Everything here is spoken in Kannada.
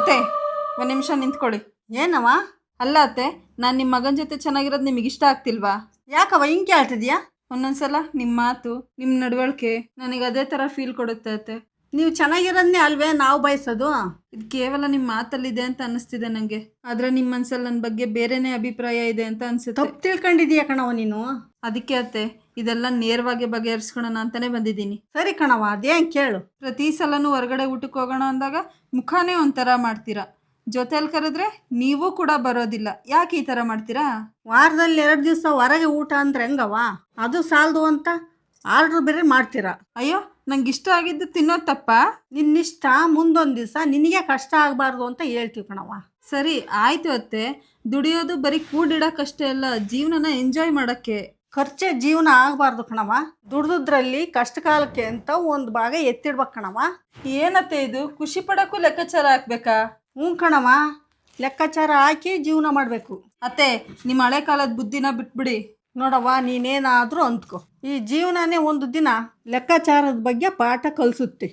ಅತ್ತೆ ಒಂದು ನಿಮಿಷ ನಿಂತ್ಕೊಳ್ಳಿ. ಏನವ? ಅಲ್ಲ ಅತ್ತೆ, ನಾನು ನಿಮ್ಮ ಮಗನ ಜೊತೆ ಚೆನ್ನಾಗಿರೋದು ನಿಮಗೆ ಇಷ್ಟ ಆಗ್ತಿಲ್ವಾ? ಯಾಕವ ಹಿಂಗೆ ಕೇಳ್ತಿದ್ಯಾ? ಒಂದೊಂದ್ಸಲ ನಿಮ್ಮ ಮಾತು, ನಿಮ್ಮ ನಡವಳಿಕೆ ನನಗೆ ಅದೇ ಥರ ಫೀಲ್ ಕೊಡುತ್ತೆ ಅತ್ತೆ. ನೀವು ಚೆನ್ನಾಗಿರೋದನ್ನೇ ಅಲ್ವೇ ನಾವು ಬಯಸೋದು. ಇದು ಕೇವಲ ನಿಮ್ಮ ಮಾತಲ್ಲಿದೆ ಅಂತ ಅನಿಸ್ತಿದೆ ನನಗೆ, ಆದರೆ ನಿಮ್ಮ ಮನಸ್ಸಲ್ಲಿ ನನ್ನ ಬಗ್ಗೆ ಬೇರೆನೇ ಅಭಿಪ್ರಾಯ ಇದೆ ಅಂತ ಅನಿಸುತ್ತೆ. ತಪ್ಪು ತಿಳ್ಕೊಂಡಿದೀಯ ಕಣವ ನೀನು. ಅದಕ್ಕೆ ಅತ್ತೆ ಇದೆಲ್ಲ ನೇರವಾಗಿ ಬಗೆಹರಿಸ್ಕೊಳ್ಳೋಣ ಅಂತಾನೆ ಬಂದಿದ್ದೀನಿ. ಸರಿ ಕಣವ, ಅದೇನು ಕೇಳು. ಪ್ರತಿ ಸಲನೂ ಹೊರಗಡೆ ಊಟಕ್ಕೆ ಹೋಗೋಣ ಅಂದಾಗ ಮುಖಾನೇ ಒಂಥರ ಮಾಡ್ತೀರಾ, ಜೊತೆಲಿ ಕರೆದ್ರೆ ನೀವು ಕೂಡ ಬರೋದಿಲ್ಲ. ಯಾಕೆ ಈ ಥರ ಮಾಡ್ತೀರಾ? ವಾರದಲ್ಲಿ 2 ದಿವಸ ಹೊರಗೆ ಊಟ ಅಂದ್ರೆ ಹೆಂಗವ? ಅದು ಸಾಲದು ಅಂತ ಆರ್ಡ್ರ್ ಬೇರೆ ಮಾಡ್ತೀರಾ. ಅಯ್ಯೋ, ನಂಗೆ ಇಷ್ಟ ಆಗಿದ್ದು ತಿನ್ನೋದು ತಪ್ಪ? ನಿನ್ನಿಷ್ಟ, ಮುಂದೊಂದು ದಿವಸ ನಿನಗೆ ಕಷ್ಟ ಆಗಬಾರ್ದು ಅಂತ ಹೇಳ್ತೀವಿ ಕಣವ. ಸರಿ ಆಯಿತು ಅತ್ತೆ, ದುಡಿಯೋದು ಬರೀ ಕೂಡಿಡೋಕ್ಕಷ್ಟೇ ಅಲ್ಲ, ಜೀವನನ ಎಂಜಾಯ್ ಮಾಡೋಕ್ಕೆ. ಖರ್ಚೆ ಜೀವನ ಆಗಬಾರ್ದು ಕಣವ. ದುಡ್ದುದ್ರಲ್ಲಿ ಕಷ್ಟ ಕಾಲಕ್ಕೆ ಅಂತ ಒಂದು ಭಾಗ ಎತ್ತಿಡ್ಬೇಕು ಕಣವ. ಏನತ್ತೆ ಇದು, ಖುಷಿ ಪಡೋಕ್ಕೂ ಲೆಕ್ಕಾಚಾರ ಹಾಕ್ಬೇಕಾ? ಹ್ಞೂ ಕಣವ, ಲೆಕ್ಕಾಚಾರ ಹಾಕಿ ಜೀವನ ಮಾಡಬೇಕು. ಅತ್ತೆ ನಿಮ್ಮ ಹಳೆ ಕಾಲದ ಬುದ್ಧಿನ ಬಿಟ್ಬಿಡಿ. ನೋಡವ್ವ, ನೀನೇನಾದರೂ ಅಂದ್ಕೊ, ಈ ಜೀವನನೇ ಒಂದು ದಿನ ಲೆಕ್ಕಾಚಾರದ ಬಗ್ಗೆ ಪಾಠ ಕಲಿಸುತ್ತೆ.